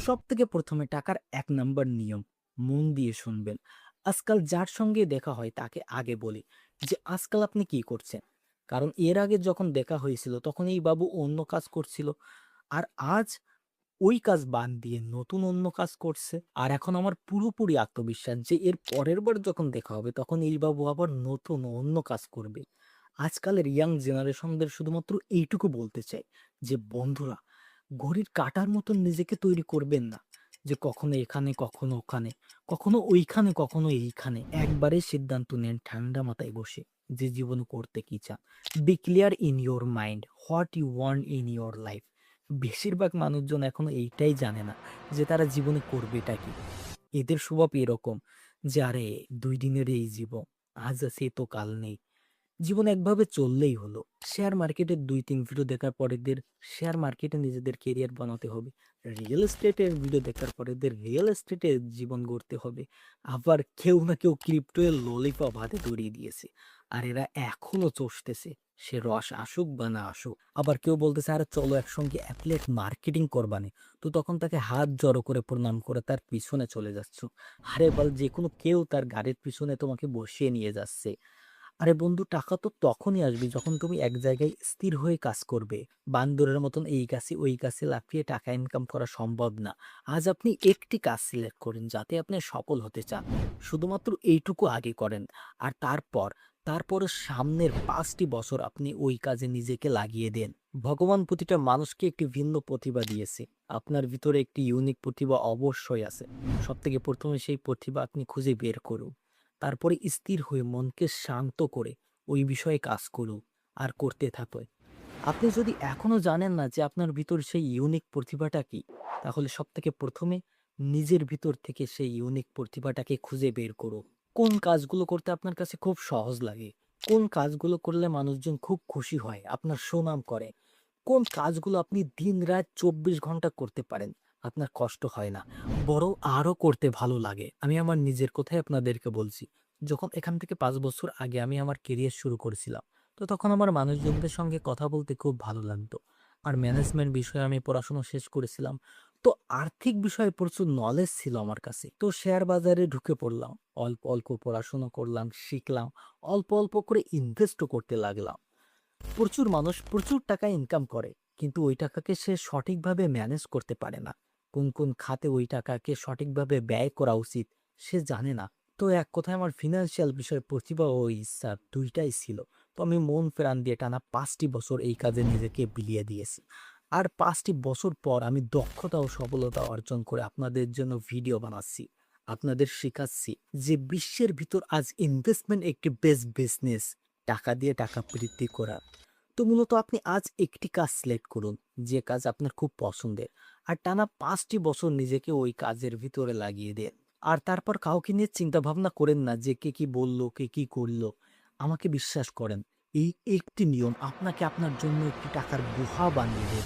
সবথেকে ১ম এ টাকার ১ নাম্বার নিয়ম, মন দিয়ে শুনবেন। আজকাল যার সঙ্গে দেখা হয় তাকে আগে বলি যে, "আজকাল আপনি কি করছেন?" কারণ এর আগে যখন দেখা হয়েছিল তখন এই বাবু অন্য কাজ করছিল। আর আজ ওই কাজ বাদ দিয়ে নতুন অন্য কাজ করছে। আর এখন আমার পুরোপুরি আত্মবিশ্বাস যে এর পরের বার যখন দেখা হবে তখন এই বাবু আবার নতুন অন্য কাজ করবে। আজকালের ইয়াং জেনারেশনদের শুধুমাত্র এইটুকু বলতে চাই যে, "বন্ধুরা, ঘড়ির কাঁটার মতন নিজেকে তৈরি করবেন না। যে কখনো এখানে, কখনো ওখানে, কখনো ওইখানে, কখনো এইখানে। একবারে সিদ্ধান্ত নেন ঠান্ডা মাথায় বসে যে জীবনে করতে কি চান। Be clear in your mind what you want in your life." বেশিরভাগ মানুষজন এখনো এইটাই জানে না যে তারা জীবনে করবেটা কি। এদের স্বভাব এরকম যে, "আরে ২ দিনের এই জীবন, আজ আছে তো কাল নেই।" জীবন একভাবে চললেই হলো। শেয়ার মার্কেটের ২-৩ ভিডিও দেখার পর এদের শেয়ার মার্কেটে নিজেদের কেরিয়ার বানাতে হবে। রিয়েল এস্টেটের ভিডিও দেখার পর এদের রিয়েল এস্টেটে জীবন গড়তে হবে। আবার কেউ না কেউ ক্রিপ্টো এর ললিপপ হাতে ধরিয়ে দিয়েছে। আর এরা এখনো চষতেছে। সে রস আসুক বা না আসুক। আবার কেউ বলতেছে, "আরে চলো একসঙ্গে এফিলিয়েট মার্কেটিং করবানে।" তো তখন তাকে হাত জড়ো করে প্রণাম করে তার পিছনে চলে যাচ্ছ। আরে বল যেকোনো কেউ তার গাড়ির পিছনে তোমাকে বসিয়ে নিয়ে যাচ্ছে। আরে বন্ধু টাকা তো তখনই আসবে যখন তুমি এক জায়গায় স্থির হয়ে কাজ করবে। বান্দরের মতন এই গাছে ওই গাছে লাফিয়ে টাকা ইনকাম করা সম্ভব না। আজ আপনি একটি কাজ সিলেক্ট করেন যাতে আপনি সফল হতে চান। শুধুমাত্র এইটুকু আগে করেন। আর তারপরে সামনের ৫ টি বছর আপনি ওই কাজে নিজেকে লাগিয়ে দেন। ভগবান প্রতিটা মানুষকে একটি ভিন্ন প্রতিভা দিয়েছে। আপনার ভিতরে একটি ইউনিক প্রতিভা অবশ্যই আছে। সবথেকে ১ম এ সেই প্রতিভা আপনি খুঁজে বের করুন। তারপরে স্থির হয়ে মনকে শান্ত করে ওই বিষয়ে কাজ করুন আর করতে থাকুন। আপনি যদি এখনো জানেন না যে আপনার ভিতর সেই ইউনিক প্রতিভাটা কি, তাহলে সবথেকে ১ম এ নিজের ভিতর থেকে সেই ইউনিক প্রতিভাটাকে খুঁজে বের করুন। কোন কাজগুলো করতে আপনার কাছে খুব সহজ লাগে? কোন কাজগুলো করলে মানুষজন খুব খুশি হয়, আপনার সুনাম করে? কোন কাজগুলো আপনি দিন-রাত ২৪ ঘন্টা করতে পারেন? আপনার কষ্ট হয় না। বরং আরো করতে ভালো লাগে। আমি আমার নিজের কথাই আপনাদেরকে বলছি। যখন এখান থেকে ৫ বছর আগে আমি আমার কেরিয়ার শুরু করেছিলাম, তো তখন আমার মানুষজনদের সঙ্গে কথা বলতে খুব ভালো লাগতো। আর ম্যানেজমেন্ট বিষয়ে আমি পড়াশোনা শেষ করেছিলাম। তো আর্থিক বিষয়ে প্রচুর নলেজ ছিল আমার কাছে। তো শেয়ার বাজারে ঢুকে পড়লাম। অল্প পড়াশোনা করলাম, শিখলাম। অল্প করে ইনভেস্টও করতে লাগলাম। প্রচুর মানুষ প্রচুর টাকা ইনকাম করে। কিন্তু ওই টাকাকে সে সঠিকভাবে ম্যানেজ করতে পারে না। কোন খাতে ওই টাকাকে সঠিকভাবে ব্যয় করা উচিত সে জানে না। তো এক কথায় আমার ফিন্যান্সিয়াল বিষয়ে প্রতিভা ও ইচ্ছা ২ টাই ছিল। তো আমি মন প্রাণ দিয়ে টানা ৫ টি বছর এই কাজে নিজেকে বিলিয়ে দিয়েছি। আর ৫ টি বছর পর আমি দক্ষতা ও সফলতা অর্জন করে আপনাদের জন্য ভিডিও বানাচ্ছি। আপনাদের শিখাচ্ছি যে বিশ্বের ভিতর আজ ইনভেস্টমেন্ট একটি বেস্ট বিজনেস। টাকা দিয়ে টাকা বৃদ্ধি করা। তো মূলত আপনি আজ একটি কাজ সিলেক্ট করুন, যে কাজ আপনার খুব পছন্দের। আর টানা ৫ টি বছর নিজেকে ওই কাজের ভিতরে লাগিয়ে দেন। আর তারপর কাউকে নিয়ে চিন্তা ভাবনা করেন না যে কে কি বলল, কে কি করল। আমাকে বিশ্বাস করেন, এই একটি নিয়ম আপনাকে আপনার জন্য একটি টাকার গুহা বানিয়ে দেবে।